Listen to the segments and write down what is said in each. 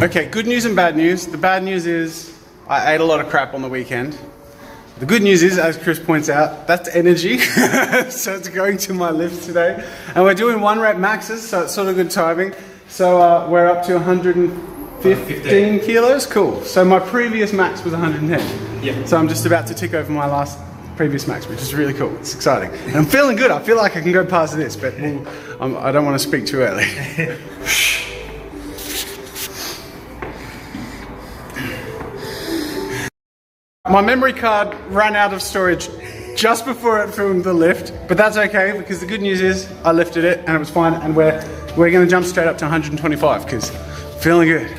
Okay, good news and bad news. The bad news is I ate a lot of crap on the weekend. The good news is, as Chris points out, that's energy. So it's going to my lift today. And we're doing 1 rep maxes, so it's sort of good timing. So we're up to 115 kilos. Cool. So my previous max was 110. Yeah. So I'm just about to tick over my previous max, which is really cool. It's exciting. And I'm feeling good. I feel like I can go past this, but I don't want to speak too early. My memory card ran out of storage just before it filmed the lift, but that's okay because the good news is I lifted it and it was fine, and we're going to jump straight up to 125 because feeling good.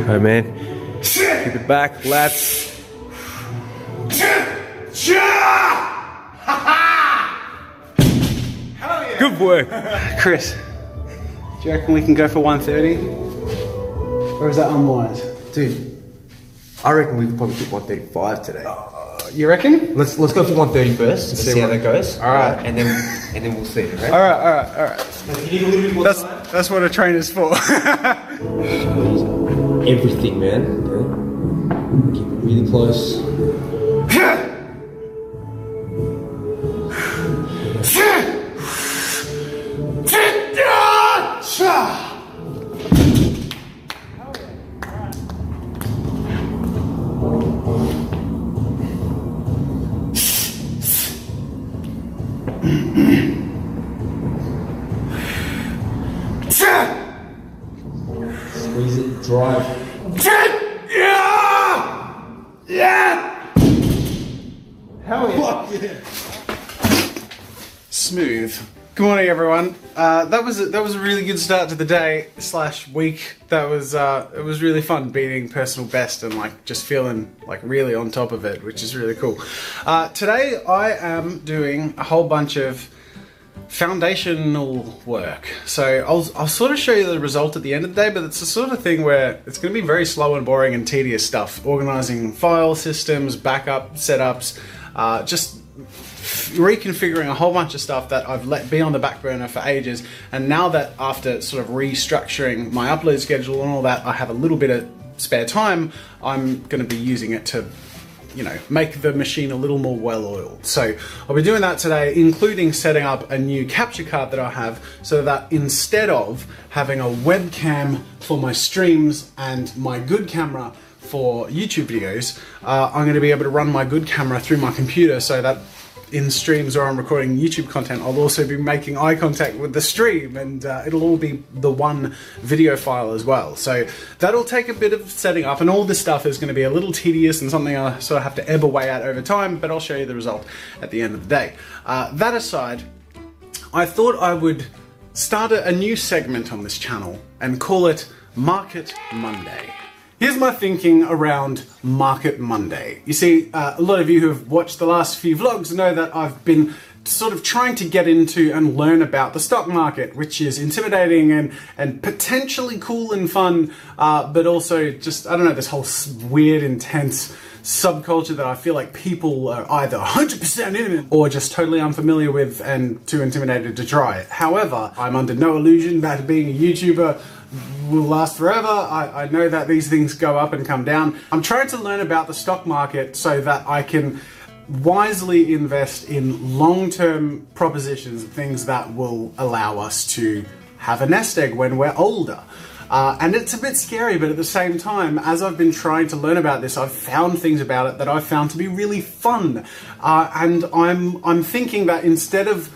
Alright, man. Keep it back, lats. Good work. Chris, do you reckon we can go for 130? Or is that unwise? Dude, I reckon we could probably hit 135 today. You reckon? Let's go for 130 first and see how that goes. Alright. And then we'll see, right? Alright. You need a little bit more time. That's what a trainer's for. Everything, man. Okay. Keep it really close. Squeeze it, drive. Hell yeah. Smooth. Good morning, everyone. That was a really good start to the day / week. That was it was really fun beating personal best and like just feeling like really on top of it, which is really cool. Today I am doing a whole bunch of foundational work. So I'll sort of show you the result at the end of the day, but it's the sort of thing where it's going to be very slow and boring and tedious stuff. Organizing file systems, backup setups, just reconfiguring a whole bunch of stuff that I've let be on the back burner for ages, and now that after sort of restructuring my upload schedule and all that, I have a little bit of spare time, I'm going to be using it to, you know, make the machine a little more well-oiled. So I'll be doing that today, including setting up a new capture card that I have, so that instead of having a webcam for my streams and my good camera for YouTube videos, I'm going to be able to run my good camera through my computer, so that in streams or I'm recording YouTube content, I'll also be making eye contact with the stream, and it'll all be the one video file as well. So that'll take a bit of setting up, and all this stuff is going to be a little tedious and something I sort of have to ebb away at over time, but I'll show you the result at the end of the day. That aside, I thought I would start a new segment on this channel and call it Market Monday. Here's my thinking around Market Monday. You see, a lot of you who have watched the last few vlogs know that I've been sort of trying to get into and learn about the stock market, which is intimidating and potentially cool and fun, but also just, I don't know, this whole weird, intense subculture that I feel like people are either 100% in or just totally unfamiliar with and too intimidated to try it. However, I'm under no illusion that being a YouTuber will last forever. I know that these things go up and come down. I'm trying to learn about the stock market so that I can wisely invest in long-term propositions, things that will allow us to have a nest egg when we're older. And it's a bit scary, but at the same time, as I've been trying to learn about this, I've found things about it that I've found to be really fun. And I'm thinking that instead of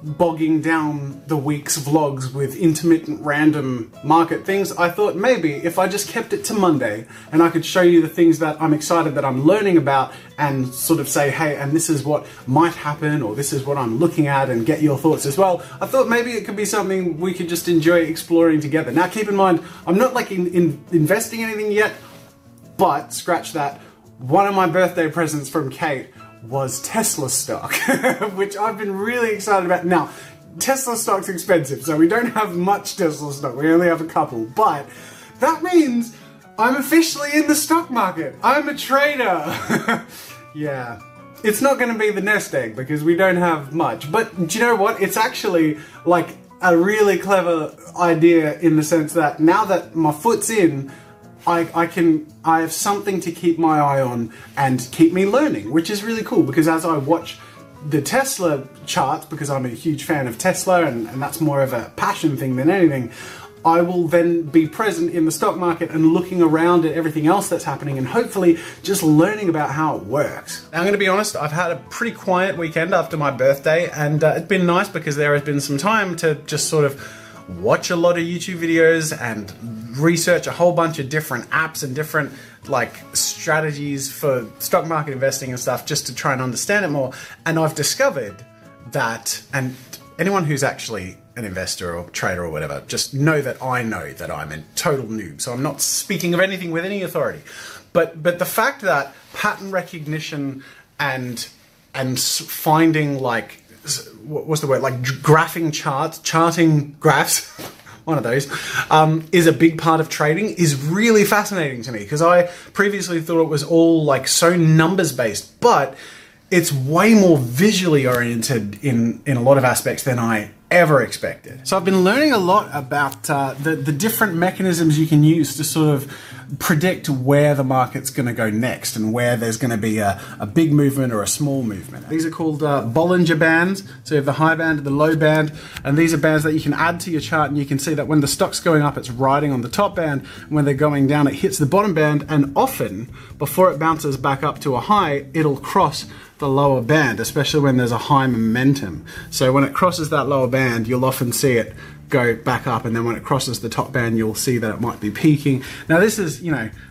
bogging down the week's vlogs with intermittent random market things, I thought maybe if I just kept it to Monday and I could show you the things that I'm excited that I'm learning about and sort of say, hey, and this is what might happen, or this is what I'm looking at, and get your thoughts as well. I thought maybe it could be something we could just enjoy exploring together. Now keep in mind, I'm not like investing anything yet, but scratch that. One of my birthday presents from Kate was Tesla stock, which I've been really excited about. Now, Tesla stock's expensive, so we don't have much Tesla stock. We only have a couple, but that means I'm officially in the stock market. I'm a trader. Yeah. It's not going to be the nest egg because we don't have much, but do you know what? It's actually like a really clever idea in the sense that now that my foot's in, I have something to keep my eye on and keep me learning, which is really cool because as I watch the Tesla charts, because I'm a huge fan of Tesla and that's more of a passion thing than anything, I will then be present in the stock market and looking around at everything else that's happening and hopefully just learning about how it works. Now, I'm going to be honest, I've had a pretty quiet weekend after my birthday, and it's been nice because there has been some time to just sort of watch a lot of YouTube videos and research a whole bunch of different apps and different like strategies for stock market investing and stuff just to try and understand it more. And I've discovered that, and anyone who's actually an investor or trader or whatever, just know that I'm a total noob. So I'm not speaking of anything with any authority. But the fact that pattern recognition and finding like, what's the word, like graphing charts, charting graphs, one of those, is a big part of trading is really fascinating to me because I previously thought it was all like so numbers based, but it's way more visually oriented in a lot of aspects than I ever expected. So I've been learning a lot about the different mechanisms you can use to sort of predict where the market's going to go next and where there's going to be a big movement or a small movement. These are called Bollinger Bands. So you have the high band and the low band, and these are bands that you can add to your chart, and you can see that when the stock's going up, it's riding on the top band, and when they're going down, it hits the bottom band, and often, before it bounces back up to a high, it'll cross the lower band, especially when there's a high momentum. So when it crosses that lower band, you'll often see it go back up, and then when it crosses the top band, you'll see that it might be peaking. Now this is,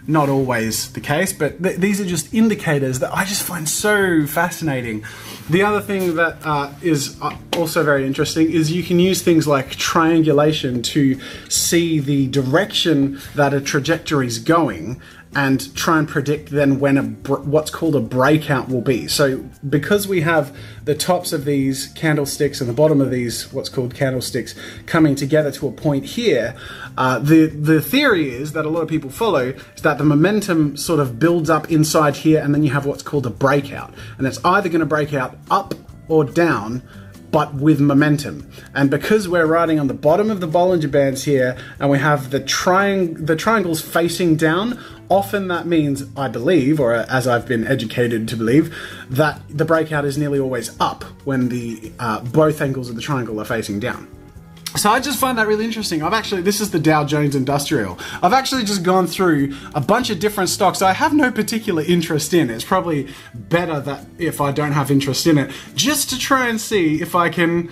not always the case, but these are just indicators that I just find so fascinating. The other thing that is also very interesting is you can use things like triangulation to see the direction that a trajectory is going and try and predict then when what's called a breakout will be. So because we have the tops of these candlesticks and the bottom of these what's called candlesticks coming together to a point here, the theory is that a lot of people follow is that the momentum sort of builds up inside here, and then you have what's called a breakout, and it's either going to break out up or down, but with momentum. And because we're riding on the bottom of the Bollinger Bands here, and we have the triangles facing down, often that means, I believe, or as I've been educated to believe, that the breakout is nearly always up when the both angles of the triangle are facing down. So I just find that really interesting. This is the Dow Jones Industrial. I've actually just gone through a bunch of different stocks I have no particular interest in. It's probably better that if I don't have interest in it, just to try and see if I can,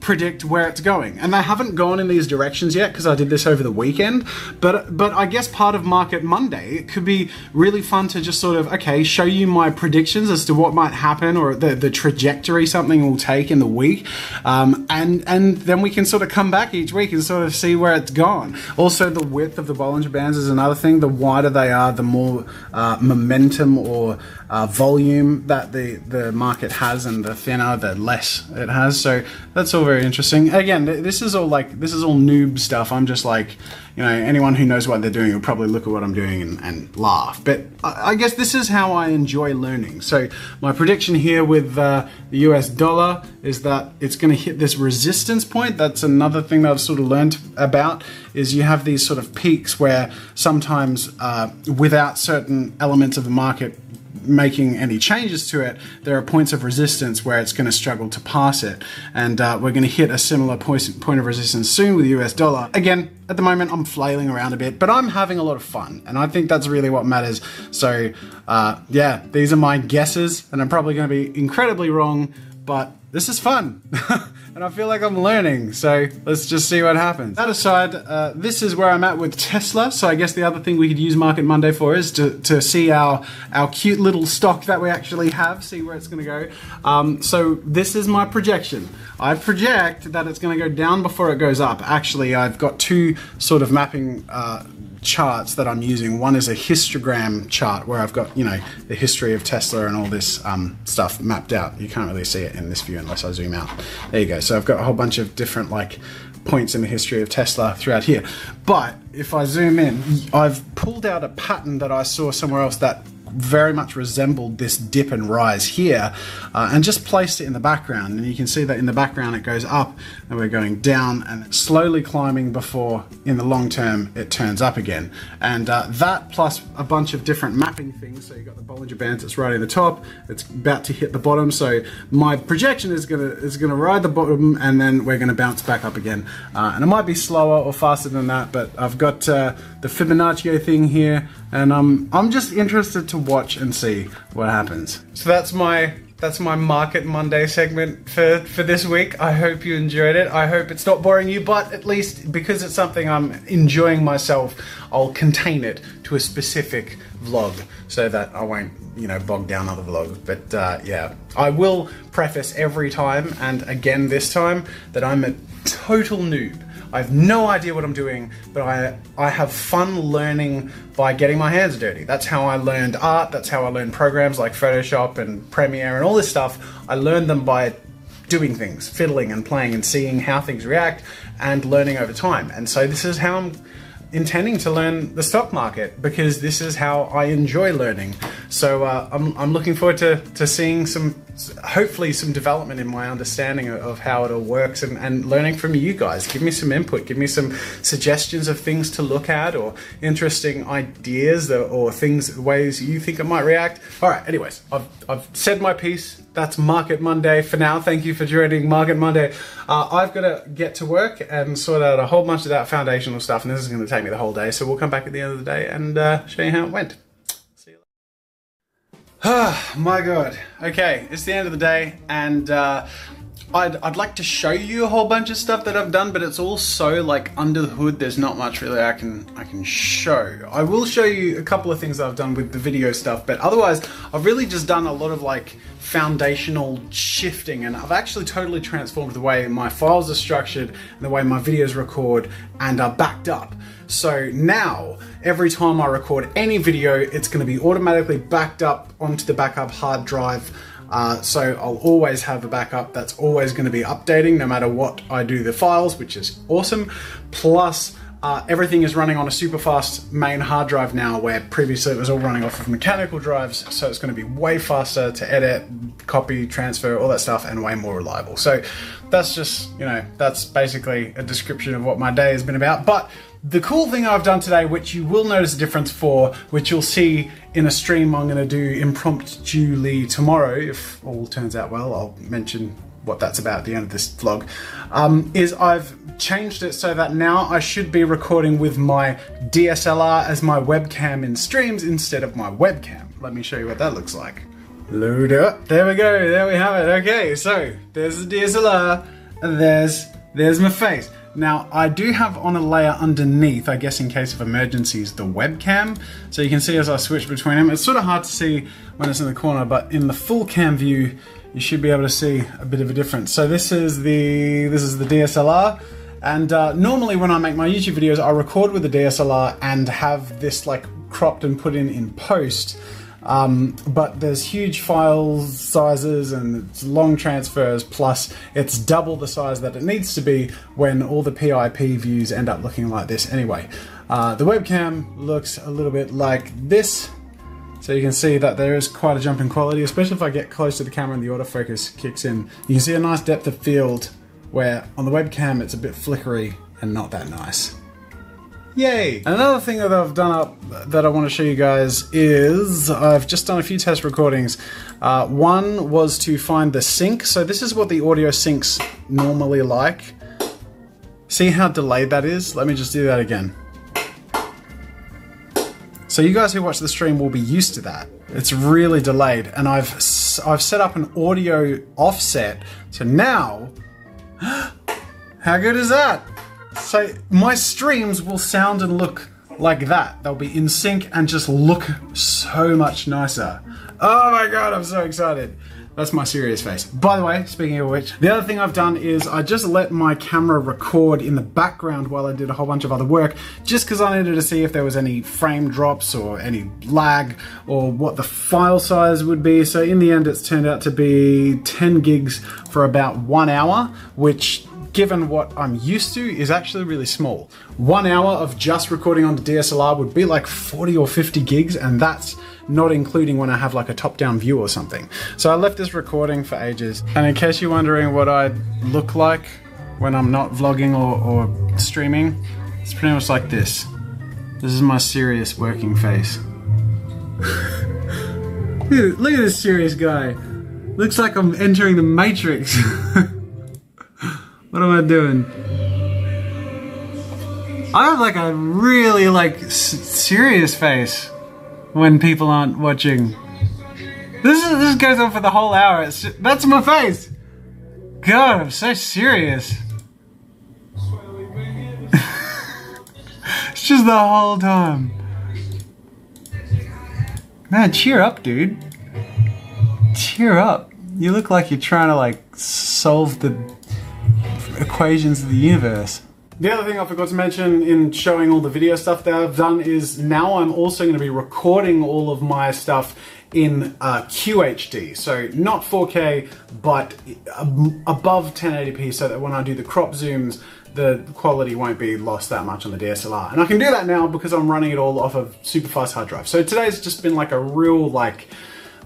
predict where it's going. And they haven't gone in these directions yet because I did this over the weekend. But I guess part of Market Monday, it could be really fun to just sort of, show you my predictions as to what might happen or the trajectory something will take in the week. And then we can sort of come back each week and sort of see where it's gone. Also, the width of the Bollinger Bands is another thing. The wider they are, the more momentum or volume that the market has, and the thinner, the less it has. So that's all very interesting. Again, this is all noob stuff. I'm just like, anyone who knows what they're doing will probably look at what I'm doing and laugh. But I guess this is how I enjoy learning. So my prediction here with the US dollar is that it's going to hit this resistance point. That's another thing that I've sort of learned about, is you have these sort of peaks where sometimes without certain elements of the market making any changes to it, there are points of resistance where it's going to struggle to pass it, and we're going to hit a similar point of resistance soon with the US dollar. Again, at the moment I'm flailing around a bit, but I'm having a lot of fun, and I think that's really what matters. So yeah, these are my guesses, and I'm probably going to be incredibly wrong, but this is fun. And I feel like I'm learning, so let's just see what happens. That aside, this is where I'm at with Tesla, so I guess the other thing we could use Market Monday for is to see our cute little stock that we actually have, see where it's going to go. So this is my projection. I project that it's going to go down before it goes up. Actually, I've got two sort of mapping charts that I'm using. One is a histogram chart where I've got, the history of Tesla and all this stuff mapped out. You can't really see it in this view unless I zoom out. There you go. So I've got a whole bunch of different points in the history of Tesla throughout here. But if I zoom in, I've pulled out a pattern that I saw somewhere else that very much resembled this dip and rise here, and just placed it in the background. And you can see that in the background it goes up and we're going down and slowly climbing before in the long term it turns up again. And that plus a bunch of different mapping things. So you've got the Bollinger Bands that's right in the top, it's about to hit the bottom, so my projection is gonna ride the bottom and then we're gonna bounce back up again. And it might be slower or faster than that, but I've got the Fibonacci thing here, and I'm just interested to watch and see what happens. So that's my Market Monday segment for this week. I hope you enjoyed it. I hope it's not boring you, but at least because it's something I'm enjoying myself, I'll contain it to a specific vlog so that I won't, you know, bog down other vlogs. But yeah, I will preface every time, and again this time, that I'm a total noob. I have no idea what I'm doing, but I have fun learning by getting my hands dirty. That's how I learned art, that's how I learned programs like Photoshop and Premiere and all this stuff. I learned them by doing things, fiddling and playing and seeing how things react and learning over time. And so this is how I'm intending to learn the stock market, because this is how I enjoy learning. So I'm looking forward to seeing hopefully some development in my understanding of how it all works, and learning from you guys. Give me some input, give me some suggestions of things to look at, or interesting ideas, or ways you think it might react. All right, anyways, I've said my piece. That's Market Monday for now. Thank you for joining Market Monday. I've got to get to work and sort out a whole bunch of that foundational stuff, and this is going to take me the whole day, so we'll come back at the end of the day and show you how it went. See you later. Ah, my God. Okay, it's the end of the day, and I'd like to show you a whole bunch of stuff that I've done, but it's all so like under the hood. There's not much really I can show. I will show you a couple of things that I've done with the video stuff, but otherwise I've really just done a lot of like foundational shifting, and I've actually totally transformed the way my files are structured and the way my videos record and are backed up. So now every time I record any video, it's going to be automatically backed up onto the backup hard drive. So I'll always have a backup that's always going to be updating no matter what I do the files, which is awesome. Plus, everything is running on a super fast main hard drive now, where previously it was all running off of mechanical drives. So it's going to be way faster to edit, copy, transfer, all that stuff, and way more reliable. So that's just, you know, that's basically a description of what my day has been about. But the cool thing I've done today, which you will notice a difference for, which you'll see in a stream I'm going to do impromptuly tomorrow, if all turns out well. I'll mention what that's about at the end of this vlog, is I've changed it so that now I should be recording with my DSLR as my webcam in streams instead of my webcam. Let me show you what that looks like. Load it up. There we go. There we have it. Okay, so there's the DSLR, and there's my face. Now, I do have on a layer underneath, I guess in case of emergencies, the webcam. So you can see as I switch between them, it's sort of hard to see when it's in the corner, but in the full cam view, you should be able to see a bit of a difference. So this is the DSLR, and normally when I make my YouTube videos, I record with the DSLR and have this like cropped and put in post. But there's huge file sizes and it's long transfers, plus it's double the size that it needs to be when all the PIP views end up looking like this anyway. The webcam looks a little bit like this, so you can see that there is quite a jump in quality, especially if I get close to the camera and the autofocus kicks in. You can see a nice depth of field, where on the webcam it's a bit flickery and not that nice. Yay! Another thing that I've done up that I want to show you guys is I've just done a few test recordings. One was to find the sync. So this is what the audio syncs normally like. See how delayed that is? Let me just do that again. So you guys who watch the stream will be used to that. It's really delayed, and I've set up an audio offset. So now, how good is that? So my streams will sound and look like that. They'll be in sync and just look so much nicer. Oh my God, I'm so excited. That's my serious face. By the way, speaking of which, the other thing I've done is I just let my camera record in the background while I did a whole bunch of other work, just because I needed to see if there was any frame drops or any lag or what the file size would be. So in the end, it's turned out to be 10 gigs for about 1 hour, which given what I'm used to, is actually really small. 1 hour of just recording on the DSLR would be like 40 or 50 gigs, and that's not including when I have like a top-down view or something. So I left this recording for ages, and in case you're wondering what I look like when I'm not vlogging or streaming, it's pretty much like this. This is my serious working face. Look at this serious guy. Looks like I'm entering the Matrix. What am I doing? I have like a really serious face when people aren't watching. This goes on for the whole hour. That's my face. God, I'm so serious. It's just the whole time. Man, cheer up, dude. Cheer up. You look like you're trying to like solve the equations of the universe. The other thing I forgot to mention in showing all the video stuff that I've done is now I'm also going to be recording all of my stuff in QHD. So not 4K, but above 1080p, so that when I do the crop zooms, the quality won't be lost that much on the DSLR. And I can do that now because I'm running it all off of super fast hard drive. So today's just been like a real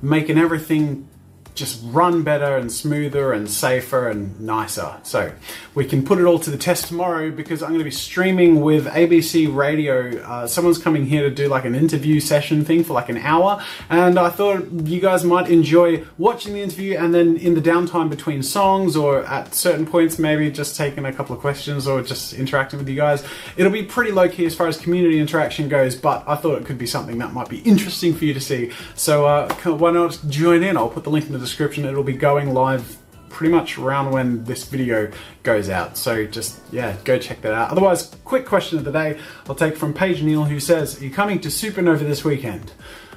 making everything just run better and smoother and safer and nicer. So we can put it all to the test tomorrow because I'm going to be streaming with ABC Radio. Someone's coming here to do like an interview session thing for like an hour, and I thought you guys might enjoy watching the interview, and then in the downtime between songs or at certain points maybe just taking a couple of questions or just interacting with you guys. It'll be pretty low key as far as community interaction goes, but I thought it could be something that might be interesting for you to see. So why not join in? I'll put the link in the description. It'll be going live pretty much around when this video goes out. So just, yeah, go check that out. Otherwise, quick question of the day I'll take from Paige Neal, who says, are you coming to Supernova this weekend?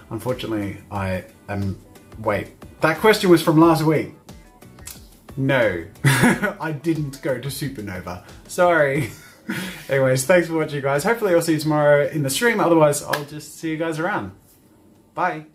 Unfortunately, I am... Wait, that question was from last week. No, I didn't go to Supernova. Sorry. Anyways, thanks for watching, guys. Hopefully I'll see you tomorrow in the stream. Otherwise, I'll just see you guys around. Bye.